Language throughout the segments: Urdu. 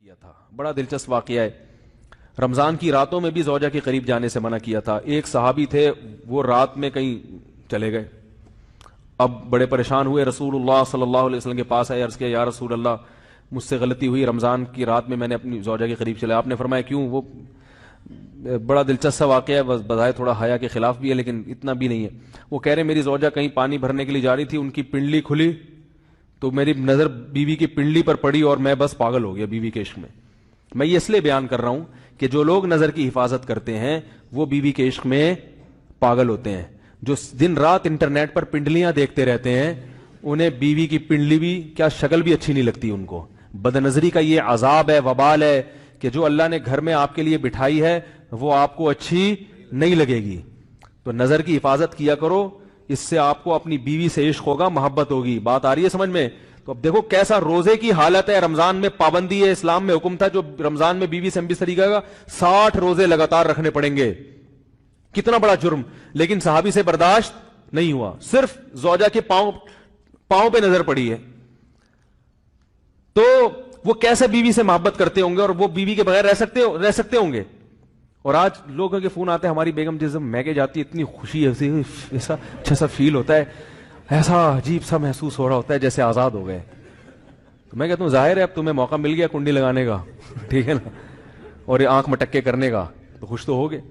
کیا تھا. بڑا دلچسپ واقعہ ہے. رمضان کی راتوں میں بھی زوجہ کے قریب جانے سے منع کیا تھا. ایک صحابی تھے, وہ رات میں کہیں چلے گئے. اب بڑے پریشان ہوئے, رسول اللہ صلی اللہ علیہ وسلم کے پاس آئے, عرض کیا یا رسول اللہ مجھ سے غلطی ہوئی, رمضان کی رات میں میں نے اپنی زوجہ کے قریب چلا. آپ نے فرمایا کیوں؟ وہ بڑا دلچسپ واقعہ ہے, بظاہر تھوڑا حیا کے خلاف بھی ہے لیکن اتنا بھی نہیں ہے. وہ کہہ رہے میری زوجہ کہیں پانی بھرنے کے لیے جا رہی تھی, ان کی پنڈلی کھلی تو میری نظر بیوی کی پنڈلی پر پڑی اور میں بس پاگل ہو گیا بیوی کے عشق میں. میں یہ اس لیے بیان کر رہا ہوں کہ جو لوگ نظر کی حفاظت کرتے ہیں وہ بیوی کے عشق میں پاگل ہوتے ہیں. جو دن رات انٹرنیٹ پر پنڈلیاں دیکھتے رہتے ہیں انہیں بیوی کی پنڈلی بھی کیا شکل بھی اچھی نہیں لگتی ان کو. بد نظری کا یہ عذاب ہے, وبال ہے کہ جو اللہ نے گھر میں آپ کے لیے بٹھائی ہے وہ آپ کو اچھی نہیں لگے گی. تو نظر کی حفاظت کیا کرو, اس سے آپ کو اپنی بیوی سے عشق ہوگا, محبت ہوگی. بات آ رہی ہے سمجھ میں؟ تو اب دیکھو کیسا روزے کی حالت ہے. رمضان میں پابندی ہے, اسلام میں حکم تھا جو رمضان میں بیوی سے بستری کرے گا 60 روزے لگاتار رکھنے پڑیں گے. کتنا بڑا جرم, لیکن صحابی سے برداشت نہیں ہوا. صرف زوجہ کے پاؤں پہ نظر پڑی ہے تو وہ کیسے بیوی سے محبت کرتے ہوں گے, اور وہ بیوی کے بغیر رہ سکتے ہوں گے. اور آج لوگوں کے فون آتے ہیں, ہماری بیگم جس میکے جاتی ہے اتنی خوشی ہے, ایسا اچھا سا فیل ہوتا ہے, ایسا عجیب سا محسوس ہو رہا ہوتا ہے جیسے آزاد ہو گئے. تو میں کہتا ہوں ظاہر ہے اب تمہیں موقع مل گیا کنڈی لگانے کا, ٹھیک ہے نا, اور آنکھ مٹکے کرنے کا, تو خوش تو ہو گئے.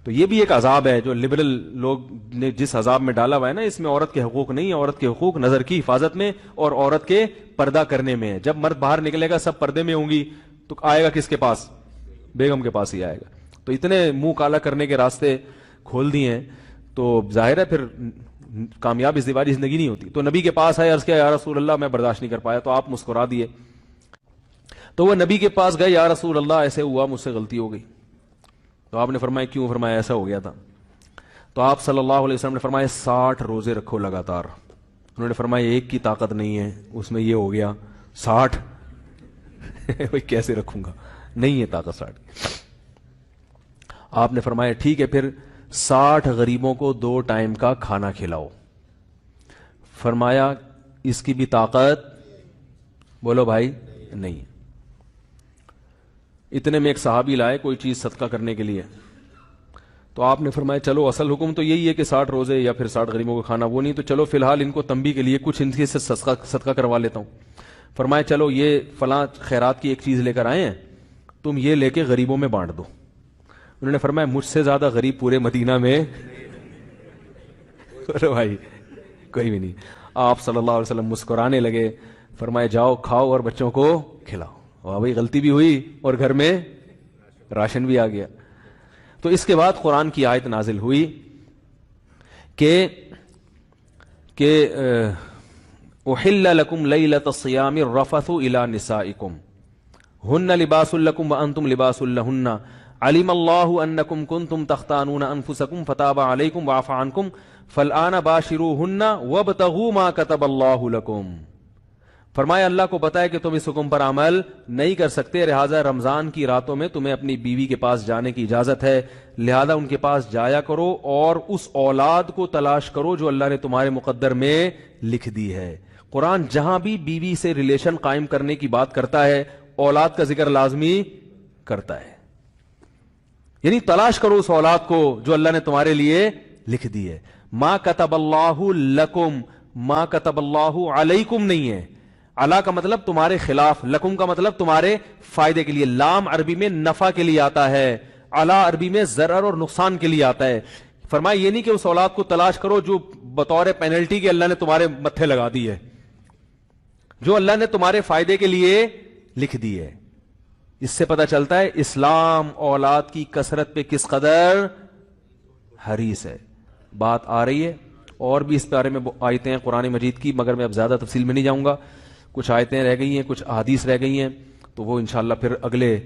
تو یہ بھی ایک عذاب ہے جو لبرل لوگ نے جس عذاب میں ڈالا ہوا ہے نا, اس میں عورت کے حقوق نہیں ہے. عورت کے حقوق نظر کی حفاظت میں اور عورت کے پردہ کرنے میں ہے. جب مرد باہر نکلے گا سب پردے میں ہوں گی تو آئے گا کس کے پاس؟ بیگم کے پاس ہی آئے گا. تو اتنے منہ کالا کرنے کے راستے کھول دیے ہیں تو ظاہر ہے پھر کامیاب ازدواجی زندگی نہیں ہوتی. تو نبی کے پاس آئے, عرض کیا یا رسول اللہ میں برداشت نہیں کر پایا. تو آپ مسکرا دیے. تو وہ نبی کے پاس گئے, یا رسول اللہ ایسے ہوا, مجھ سے غلطی ہو گئی. تو آپ نے فرمایا کیوں؟ فرمایا ایسا ہو گیا تھا. تو آپ صلی اللہ علیہ وسلم نے فرمایا 60 روزے رکھو لگاتار. انہوں نے فرمایا ایک کی طاقت نہیں ہے, اس میں یہ ہو گیا 60 بھائی کیسے رکھوں گا, نہیں ہے طاقت 60. آپ نے فرمایا ٹھیک ہے پھر 60 غریبوں کو 2 ٹائم کا کھانا کھلاؤ. فرمایا اس کی بھی طاقت, بولو بھائی, نہیں. اتنے میں ایک صحابی لائے کوئی چیز صدقہ کرنے کے لیے. تو آپ نے فرمایا چلو اصل حکم تو یہی ہے کہ 60 روزے یا پھر 60 غریبوں کو کھانا, وہ نہیں تو چلو فی الحال ان کو تنبیہ کے لیے کچھ ان کے سے صدقہ کروا لیتا ہوں. فرمایا چلو یہ فلاں خیرات کی ایک چیز لے کر آئے ہیں, تم یہ لے کے غریبوں میں بانٹ دو. انہوں نے فرمایا مجھ سے زیادہ غریب پورے مدینہ میں بھائی کوئی بھی نہیں. آپ صلی اللہ علیہ وسلم مسکرانے لگے, فرمایا جاؤ کھاؤ اور بچوں کو کھلاؤ. واہ بھائی غلطی بھی ہوئی اور گھر میں راشن بھی آ گیا. تو اس کے بعد قرآن کی آیت نازل ہوئی کہ احل لکم لیلۃ الصیام الرفث الی نسائکم ہن لباس لکم وانتم لباس لہن علم اللہ انکم کنتم تختانون انفسکم فتاب علیکم وعفى عنکم فالآن باشروہن وابتغوا ما کتب اللہ لکم. فرمایا اللہ کو پتا ہے کہ تم اس حکم پر عمل نہیں کر سکتے, لہذا رمضان کی راتوں میں تمہیں اپنی بیوی کے پاس جانے کی اجازت ہے, لہذا ان کے پاس جایا کرو اور اس اولاد کو تلاش کرو جو اللہ نے تمہارے مقدر میں لکھ دی ہے. قرآن جہاں بھی بیوی سے ریلیشن قائم کرنے کی بات کرتا ہے اولاد کا ذکر لازمی کرتا ہے, یعنی تلاش کرو اس اولاد کو جو اللہ نے تمہارے لیے لکھ دی ہے. ما کتب اللہ لکم, ما کتب اللہ علیکم نہیں ہے. علا کا مطلب تمہارے خلاف, لکم کا مطلب تمہارے فائدے کے لیے. لام عربی میں نفع کے لیے آتا ہے, علا عربی میں ضرر اور نقصان کے لیے آتا ہے. فرمایا یہ نہیں کہ اس اولاد کو تلاش کرو جو بطور پینلٹی کے اللہ نے تمہارے متھے لگا دی ہے, جو اللہ نے تمہارے فائدے کے لیے لکھ دی ہے. اس سے پتہ چلتا ہے اسلام اولاد کی کثرت پہ کس قدر حریص ہے. بات آ رہی ہے اور بھی اس بارے میں آیتیں ہیں قرآن مجید کی, مگر میں اب زیادہ تفصیل میں نہیں جاؤں گا. کچھ آیتیں رہ گئی ہیں, کچھ احادیث رہ گئی ہیں, تو وہ انشاءاللہ پھر اگلے